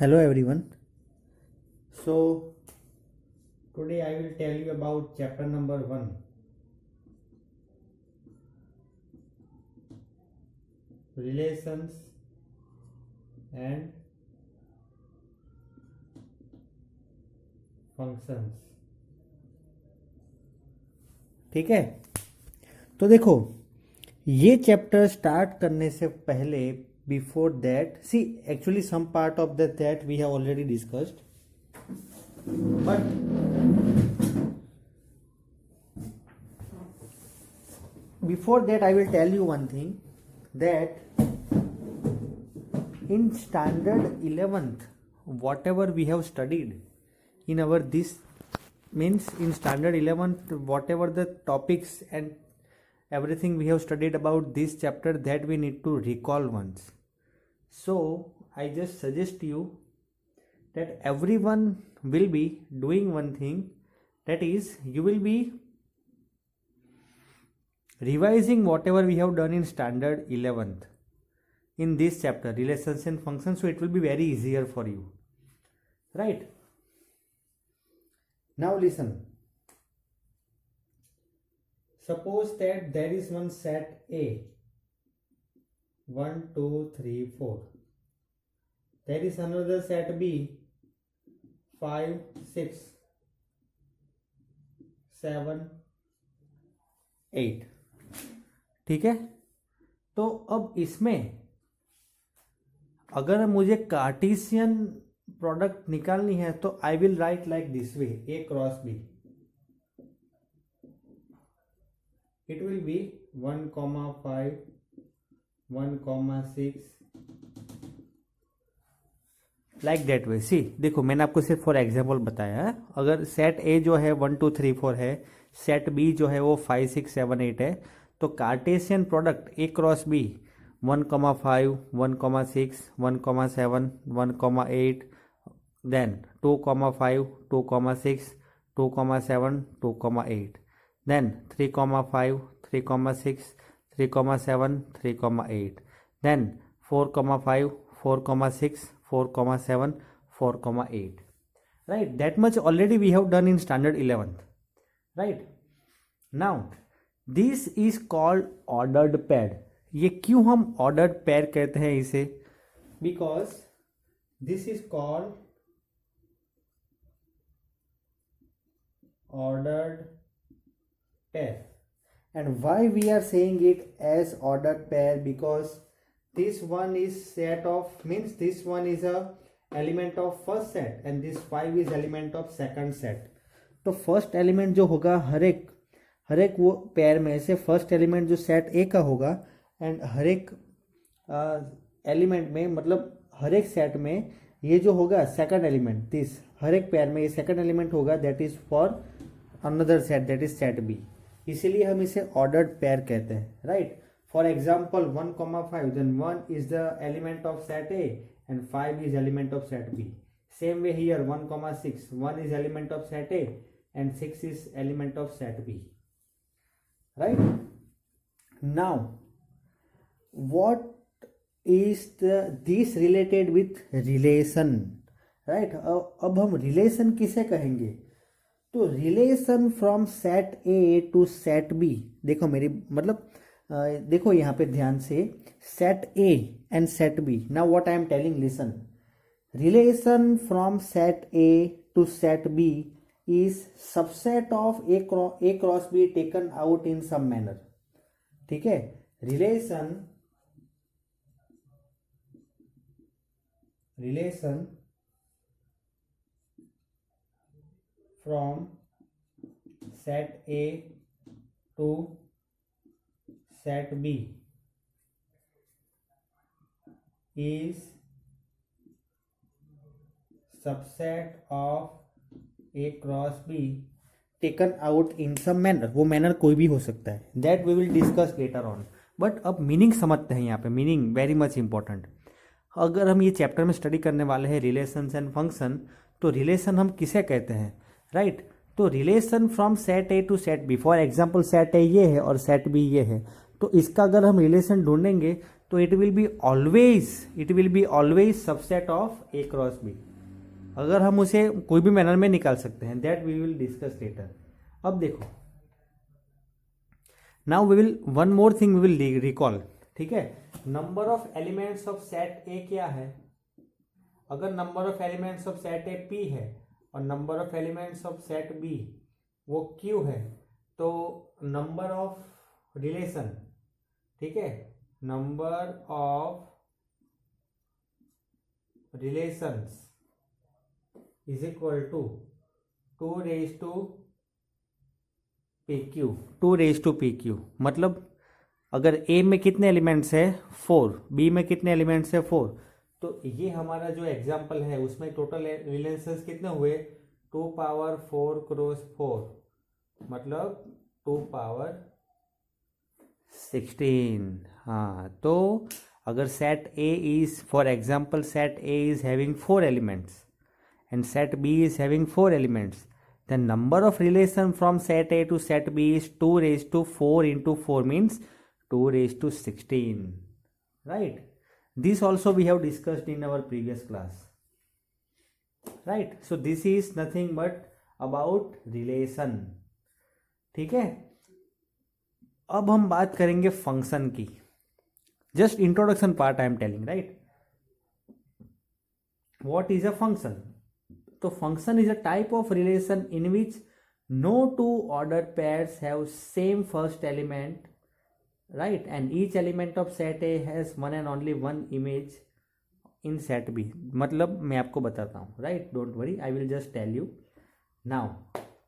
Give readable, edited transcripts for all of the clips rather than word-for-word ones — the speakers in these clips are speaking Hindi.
Hello everyone. So today I will tell you about chapter number 1, relations and functions. ठीक है, तो देखो ये चैप्टर स्टार्ट करने से पहले before that see actually some part of that we have already discussed but before that I will tell you one thing that in standard 11th whatever we have studied in our this means in standard 11th whatever the topics and everything we have studied about this chapter that we need to recall once. So I just suggest you that everyone will be doing one thing, that is you will be revising whatever we have done in standard 11th in this chapter relations and functions, so it will be very easier for you, right? Now listen, suppose that there is one set A 1 2 3 4, there is another set B 5 6 7 8. ठीक है, तो अब इसमें अगर मुझे कार्टेशियन प्रोडक्ट निकालनी है तो I will write like this way, a cross b, it will be 1,5 1,6 like that way. See देखो मैंने आपको सिर्फ फॉर एग्जांपल बताया है. अगर सेट ए जो है 1 2 3 4 है, सेट बी जो है वो 5 6 7 8 है, तो Cartesian product A cross B 1,5 1,6 1,7 1,8, then 2,5 2,6 2,7 2,8, then 3,5 3,6 3,7 3,8, then 4,5 4,6 4,7 4,8. right, that much already we have done in standard 11th, right? now this is called ordered pair. ये क्यों हम ordered pair कहते हैं इसे? because this is called ordered pair. And why we are saying it as ordered pair? because this one is set of means this one is a element of first set and this 5 is element of second set. तो फर्स्ट एलिमेंट जो होगा हर एक वो पेयर में से फर्स्ट एलिमेंट जो सेट ए का होगा, एंड हर एक एलिमेंट में मतलब हर एक सेट में ये जो होगा सेकंड एलिमेंट, दिस हर एक पेयर में ये सेकंड एलिमेंट होगा that is for another set that is set B. इसीलिए हम इसे ऑर्डर्ड पेयर कहते हैं, right? For example 1,5 then 1 is the element of set A and 5 is element of set B. Same way here 1,6 1 is element of set A and 6 is element of set B, right? now what is this related with relation, right? अब हम relation किसे कहेंगे? तो relation from set A to set B, देखो मेरी मतलब देखो यहाँ पे ध्यान से, set A and set B. now what I am telling, listen, relation from set A to set B is subset of A cross B taken out in some manner. ठीक है, relation from set A to set B is subset of A cross B taken out in some manner. वो मैनर कोई भी हो सकता है, that we will discuss later on. But अब मीनिंग समझते हैं यहाँ पे, मीनिंग वेरी मच इंपॉर्टेंट. अगर हम ये चैप्टर में स्टडी करने वाले हैं रिलेशंस एंड फंक्शन, तो रिलेशन हम किसे कहते हैं, राइट? तो relation from set A to set B, for example set A ये है और सेट बी ये है, तो इसका अगर हम रिलेशन ढूंढेंगे तो it will be always subset of A cross B. अगर हम उसे कोई भी मैनर में निकाल सकते हैं, that we will discuss later. अब देखो, now we will one more thing we will recall, ठीक है। Number of elements of set A क्या है? अगर number of elements of set A P है और number of elements of set B वो क्यू है, तो नंबर ऑफ रिलेशन, ठीक है, number of relations is equal to 2 raise to P Q, 2 raise to P Q. मतलब अगर ए में कितने एलिमेंट्स है 4, बी में कितने एलिमेंट्स है 4, तो ये हमारा जो एग्जाम्पल है उसमें टोटल रिलेशंस कितने हुए 2 पावर 4 क्रॉस 4, मतलब 2 पावर 16। हाँ, तो अगर set A is, for example set A is having 4 elements and set B is having 4 elements, the number of relation from set A to set B is 2 raised to 4 into 4 means 2 raised to 16, right? This also we have discussed in our previous class, right? So this is nothing but about relation, ठीक है। अब हम बात करेंगे फंक्शन की, just introduction part I am telling, right. What is a function? तो function is a type of relation in which no two ordered pairs have same first element, right, and each element of set A has one and only one image in set B। मतलब मैं आपको बताता हूँ, right, don't worry, I will just tell you now,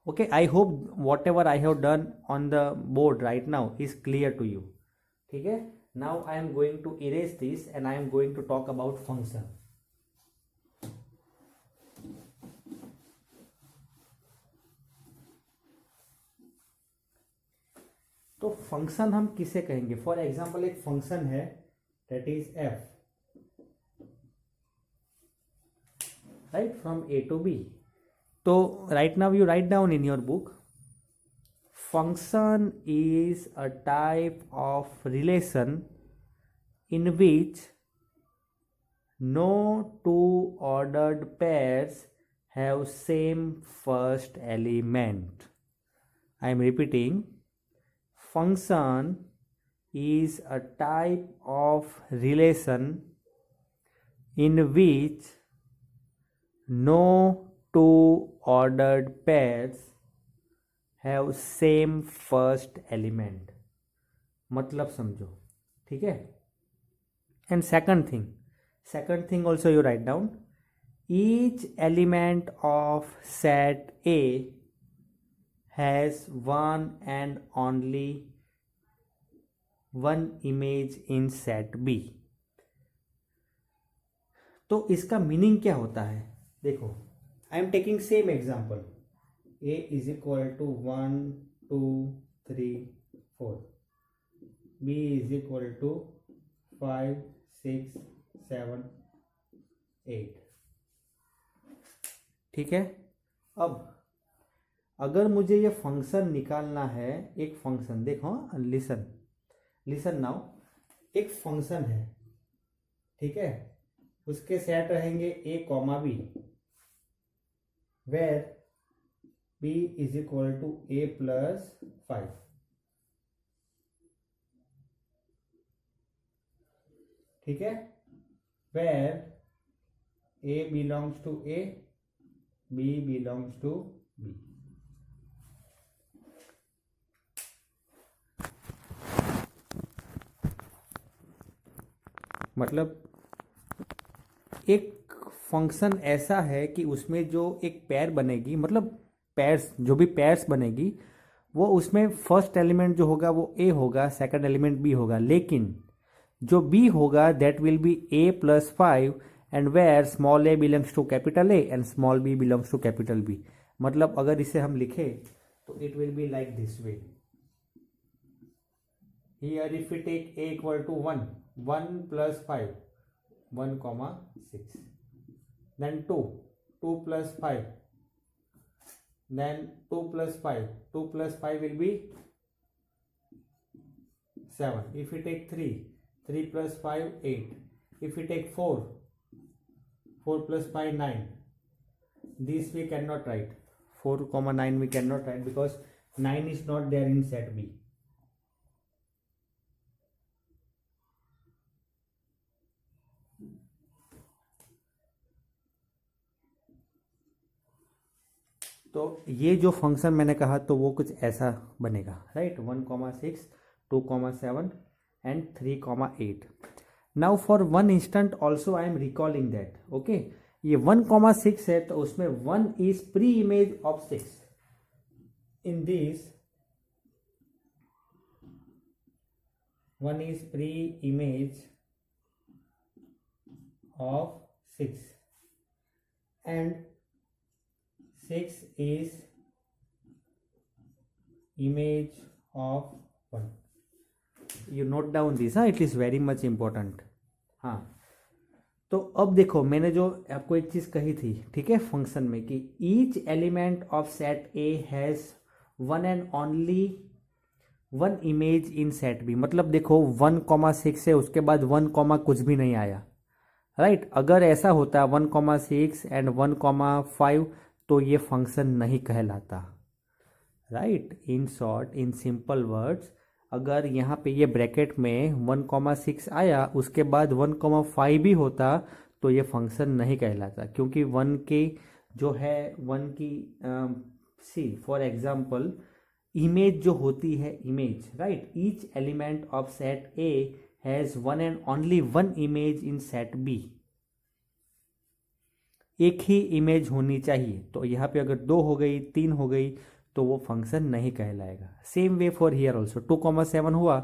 okay। I hope whatever I have done on the board right now is clear to you, ठीक है। Now I am going to erase this and I am going to talk about function। तो फंक्शन हम किसे कहेंगे? फॉर एग्जाम्पल एक फंक्शन है that is F, right, from A to B. तो right now you write down in your book, function is a type of relation in which no two ordered pairs have same first element. I am repeating, function is a type of relation in which no two ordered pairs have same first element। मतलब समझो, ठीक है। And second thing also you write down, each element of set A has one and only one image in set B। तो इसका मीनिंग क्या होता है? देखो, I am taking same example, A is equal to 1 2 3 4, B is equal to 5 6 7 8, ठीक है। अब अगर मुझे ये फंक्शन निकालना है, एक फंक्शन, देखो लिसन नाउ, एक फंक्शन है, ठीक है, उसके सेट रहेंगे A comma B, where B is equal to A plus 5, ठीक है, where A belongs to A, B belongs to B. मतलब एक फंक्शन ऐसा है कि उसमें जो एक पेयर बनेगी, मतलब पेयर्स, जो भी पेयर्स बनेगी वो उसमें फर्स्ट एलिमेंट जो होगा वो ए होगा, सेकंड एलिमेंट बी होगा, लेकिन जो बी होगा that will be A plus 5 and where small A belongs to capital A and small B belongs to capital B. मतलब अगर इसे हम लिखे तो it will be like this way, here if we take A equal to 1 plus 5 1 comma 6, then 2 plus 5, then 2 plus 5 will be 7, if we take 3 3 plus 5 8. If we take 4, 4 plus 5 9. This we cannot write. 4 comma 9 we cannot write because 9 is not there in set B. तो ये जो फंक्शन मैंने कहा तो वो कुछ ऐसा बनेगा, right. 1,6, 2,7 and 3,8. Now for one instant also I am recalling that. Okay, ये 1,6 है तो उसमें 1 is pre image of 6. In this 1 is pre-image of 6 and 6 is image of 1. You note down this, it is very much important. हाँ, तो अब देखो मैंने जो आपको एक चीज कही थी, ठीक है, फंक्शन में कि each element of set A has one and only one image in set B. मतलब देखो 1,6 है, उसके बाद 1, कुछ भी नहीं आया, राइट. अगर ऐसा होता 1,6 एंड 1,5 तो ये फंक्शन नहीं कहलाता, right. In short, in simple words, अगर यहाँ पे ये ब्रैकेट में 1,6 आया उसके बाद 1,5 भी होता तो ये फंक्शन नहीं कहलाता, क्योंकि 1 की जो है 1 की सी फॉर एग्जाम्पल इमेज जो होती है, image, right. Each element of set A has one and only one image in set B. एक ही इमेज होनी चाहिए. तो यहाँ पे अगर 2 हो गई, 3 हो गई तो वो फंक्शन नहीं कहलाएगा. Same way for here also. 2,7 हुआ,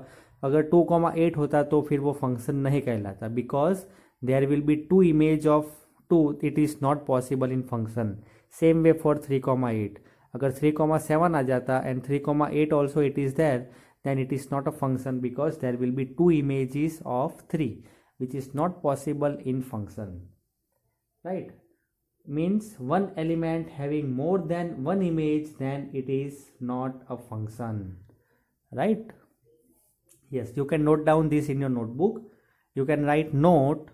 अगर 2,8 होता तो फिर वो फंक्शन नहीं कहलाता, because there will be 2 image of 2. It is not possible in function. Same way for 3,8. अगर 3,7 आ जाता and 3,8 also it is there, then it is not a function because there will be 2 images of 3 which is not possible in function, right. Means one element having more than one image, then it is not a function, right. Yes, you can note down this in your notebook. You can write note,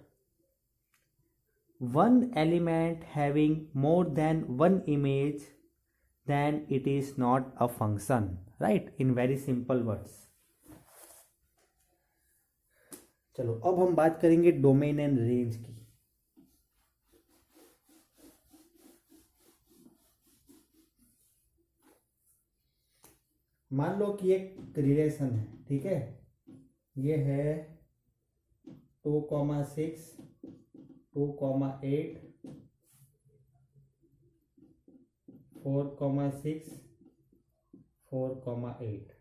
one element having more than one image, then it is not a function, right, in very simple words. चलो अब हम बात करेंगे डोमेन एंड रेंज की. मान लो कि एक रिलेशन है, ठीक है, ये है 2,6, 2,8, 4,6, 4,8.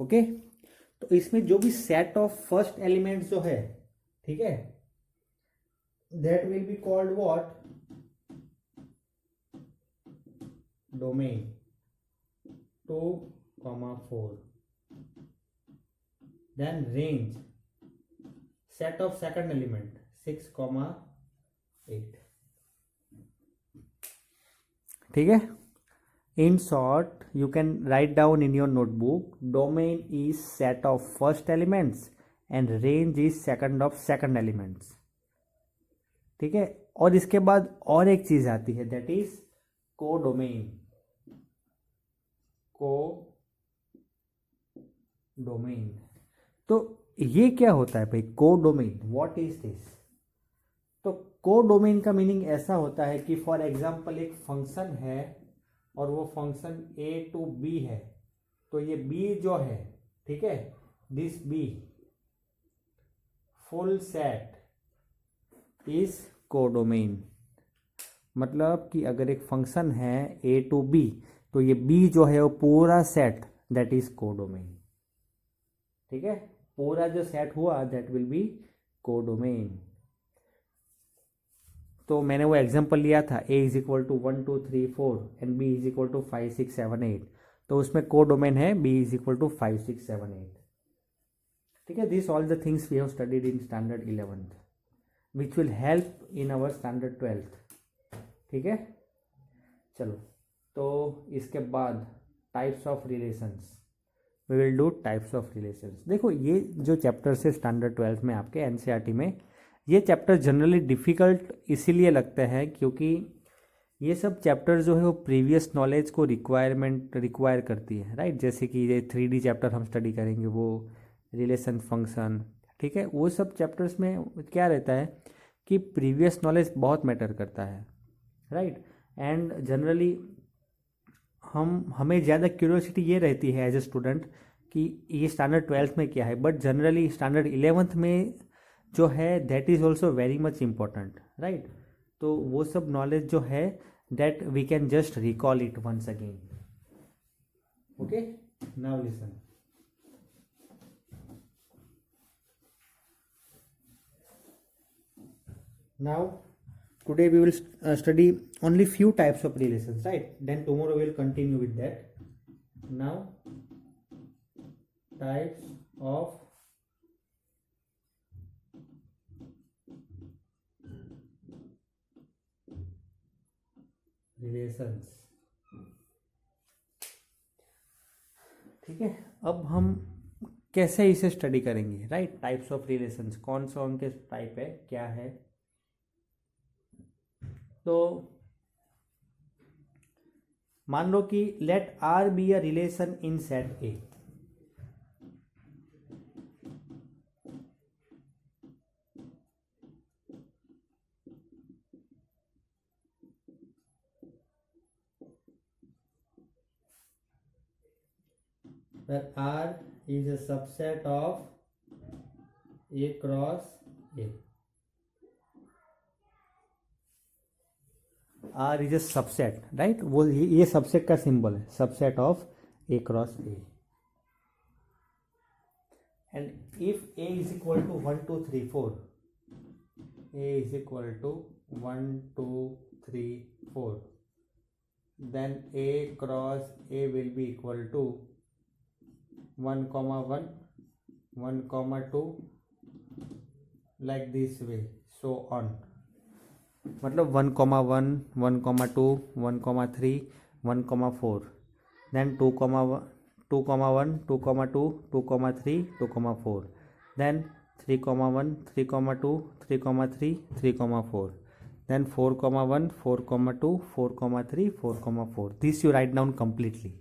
ओके, तो इसमें जो भी सेट ऑफ फर्स्ट एलिमेंट जो है, ठीक है, that will be called what, domain. 2,4. Then range, set of second element 6,8. ठीक है. In short, you can write down in your notebook, domain is set of first elements and range is second of second elements. ठीक है. और इसके बाद और एक चीज आती है, that is कोडोमेन. कोडोमेन, तो ये क्या होता है भाई, कोडोमेन, व्हाट इज दिस. तो कोडोमेन का मीनिंग ऐसा होता है कि फॉर एग्जांपल एक फंक्शन है और वो फंक्शन a to b है, तो ये b जो है, ठीक है, this b full set is codomain. मतलब कि अगर एक फंक्शन है a to b तो ये b जो है वो पूरा सेट, दैट इज कोडोमेन. ठीक है, पूरा जो सेट हुआ दैट विल बी कोडोमेन. तो मैंने वो एग्जांपल लिया था a is equal to 1 2 3 4 and b is equal to 5 6 7 8. तो उसमें कोडोमेन है b इज इक्वल टू 5 6 7 8. ठीक है, this all the things we have studied in standard 11th which will help in our standard 12th. ठीक है, चलो. तो इसके बाद types of relations. We will do types of relations. देखो ये जो चैप्टर्स है स्टैंडर्ड 12 में आपके एनसीईआरटी में, ये चैप्टर जनरली डिफ़िकल्ट इसीलिए लगते हैं क्योंकि ये सब चैप्टर जो है वो प्रीवियस नॉलेज को रिक्वायर करती है, राइट। जैसे कि ये 3D चैप्टर हम स्टडी करेंगे, वो रिलेशन फंक्शन, ठीक है, वो सब चैप्टर्स में क्या रहता है कि प्रीवियस नॉलेज बहुत मैटर करता है, राइट। एंड जनरली हमें ज़्यादा क्यूरियोसिटी ये रहती है एज ए स्टूडेंट कि ये स्टैंडर्ड 12th में क्या है, बट जनरली स्टैंडर्ड 11th में जो है that is also very much important, right. तो वो सब नॉलेज जो है that we can just recall it once again. Okay, now listen. Now today we will study only few types of relations, right? Then tomorrow we will continue with that. Now types of relations, ठीक है। अब हम कैसे इसे स्टडी करेंगे, राइट। टाइप्स ऑफ रिलेशंस, कौन सा उनके टाइप है, क्या है। तो मान लो कि let R be a relation in set A. where R is a subset of A cross A. R is a subset, right? वो ये सबसेट का सिंबल है, subset of A cross A. And if A is equal to 1 2 3 4, A is equal to 1 2 3 4, then A cross A will be equal to 1 comma 1 1 comma 2 like this way, so on. मतलब 1 comma 1 1 comma 2 1 comma 3 1 comma 4, then 2 comma 1 2 comma 1 2 comma 2 2 comma 3 2 comma 4, then 3 comma 1 3 comma 2 3 comma 3 3 comma 4, then 4 comma 1 4 comma 2 4 comma 3 4 comma 4. This you write down completely,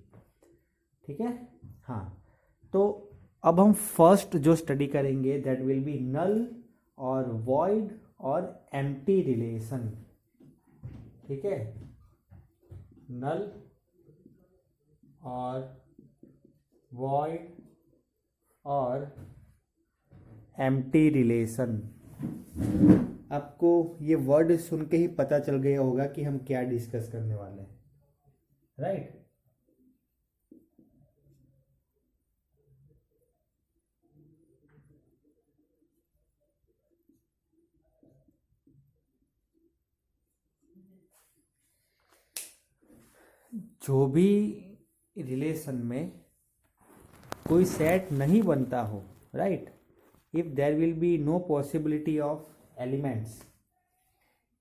ठीक है। हाँ, तो अब हम फर्स्ट जो स्टडी करेंगे दैट विल बी नल और वॉइड और एम्प्टी रिलेशन, ठीक है। नल और वॉइड और एम्प्टी रिलेशन। आपको ये वर्ड सुन के ही पता चल गया होगा कि हम क्या डिस्कस करने वाले हैं, राइट। जो भी रिलेशन में कोई सेट नहीं बनता हो, right, if there will be no possibility of elements,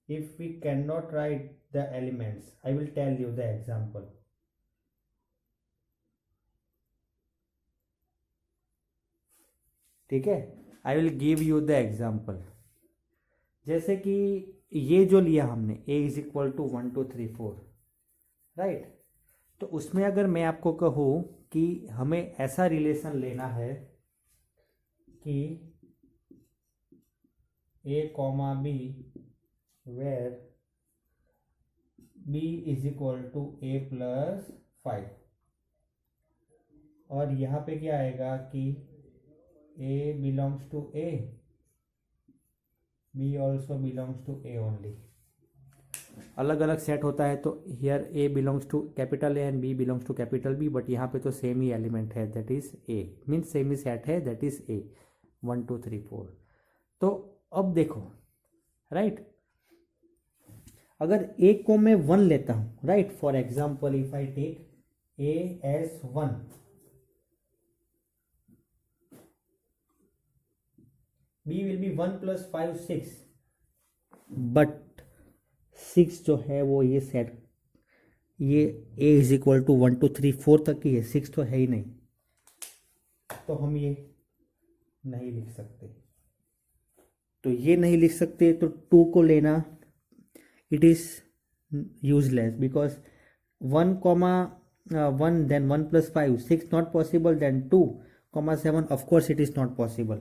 if we can not write the elements, I will tell you the example. ठीक है, I will give you the example. जैसे कि ये जो लिया हमने a is equal to 1 2 3 4, right. तो उसमें अगर मैं आपको कहूँ कि हमें ऐसा रिलेशन लेना है कि a comma b where b is equal to a plus 5, और यहाँ पे क्या आएगा कि a belongs to a, b also belongs to a only. अलग अलग सेट होता है तो here a belongs to capital A and b belongs to capital B, but यहाँ पे तो सेम ही एलिमेंट है that is a, means same ही सेट है दैट इज a 1 2 3 4। तो अब देखो, राइट, अगर a को मैं 1 लेता हूँ, right, for example if I take a as 1, b will be 1 plus 5 6, but 6 जो है वो ये सेट, ये a इज इक्वल टू 1 2 3 4 तक ही है, 6 तो है ही नहीं, तो हम ये नहीं लिख सकते, तो ये नहीं लिख सकते, तो 2 को लेना it is useless because 1, then 1 plus 5, 6 not possible, then 2, 7 of course it is not possible,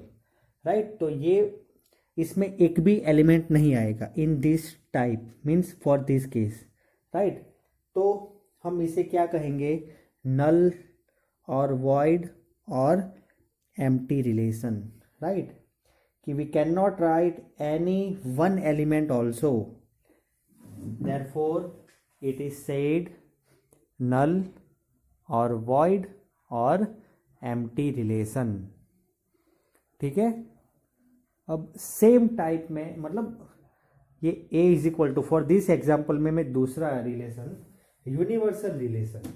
right? तो ये इसमें एक भी एलिमेंट नहीं आएगा in this type, means for this case, right? तो हम इसे क्या कहेंगे? नल और वॉइड और एम्प्टी रिलेशन, राइट? कि we cannot write any one element also, therefore it is said null और void और empty relation, ठीक है? अब सेम टाइप में, मतलब ये a is equal to, for this example में मैं दूसरा रिलेशन, यूनिवर्सल रिलेशन,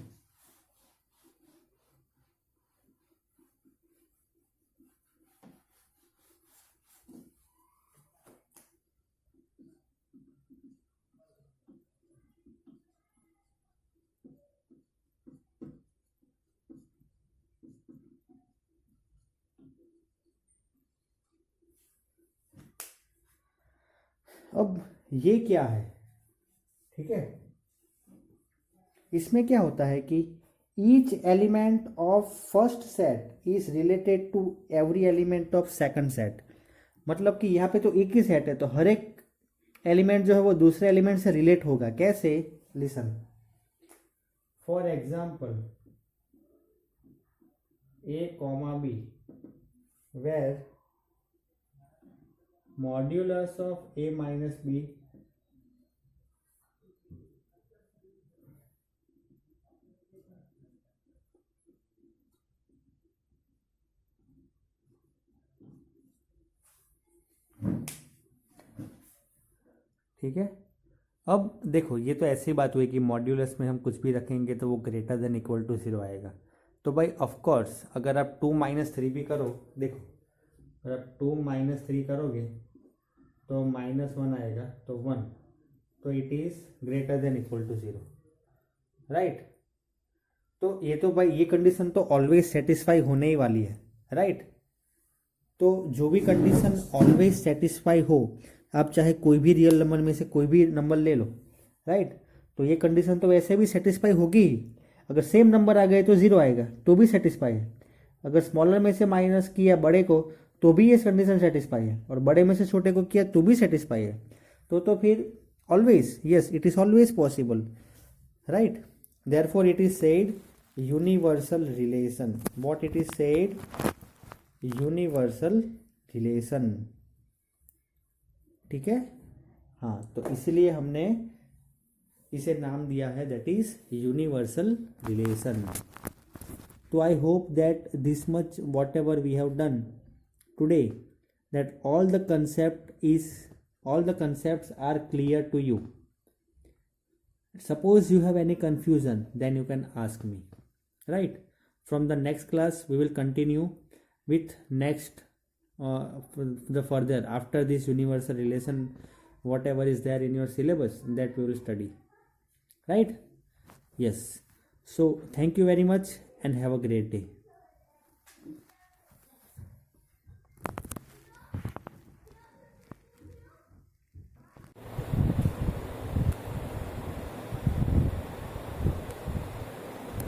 अब ये क्या है, ठीक है? इसमें क्या होता है कि each element of first set is related to every element of second set, मतलब कि यहाँ पे तो एक ही सेट है, तो हर एक एलिमेंट जो है वो दूसरे एलिमेंट से रिलेट होगा। कैसे? Listen, for example a, b, where modulus of a minus b ठीक है? अब देखो, ये तो ऐसी बात हुई कि मॉड्यूलस में हम कुछ भी रखेंगे तो वो ग्रेटर देन इक्वल टू 0 आएगा। तो भाई ऑफ कोर्स अगर आप 2 - 3 भी करो, देखो अगर आप 2 - 3 करोगे तो -1 आएगा, तो 1, तो it is greater than equal to 0, right? तो ये तो भाई ये कंडीशन तो ऑलवेज सेटिस्फाई होने ही वाली है, राइट? तो जो भी कंडीशन ऑलवेज सेटिस्फाई हो, आप चाहे कोई भी रियल नंबर में से कोई भी नंबर ले लो, राइट? तो ये कंडीशन तो वैसे भी सेटिस्फाई होगी ही। अगर सेम नंबर आ गए तो 0 आएगा, तो भी सेटिस्फाई है। अगर स्मॉलर में से माइनस किया बड़े को तो भी ये कंडीशन सेटिस्फाई है, और बड़े में से छोटे को किया तो भी सेटिस्फाई है। तो फिर always, yes, it is always possible, right? Therefore it is said universal relation. What it is said? Universal relation, ठीक है? हाँ, तो इसलिए हमने इसे नाम दिया है, दैट इज यूनिवर्सल रिलेशन। तो I hope that this much what ever we डन done, today all the concepts are clear to you. Suppose you have any confusion, then you can ask me, right? From the next class we will continue with next the further after this universal relation, whatever is there in your syllabus, that we will study, right? Yes. So thank you very much and have a great day.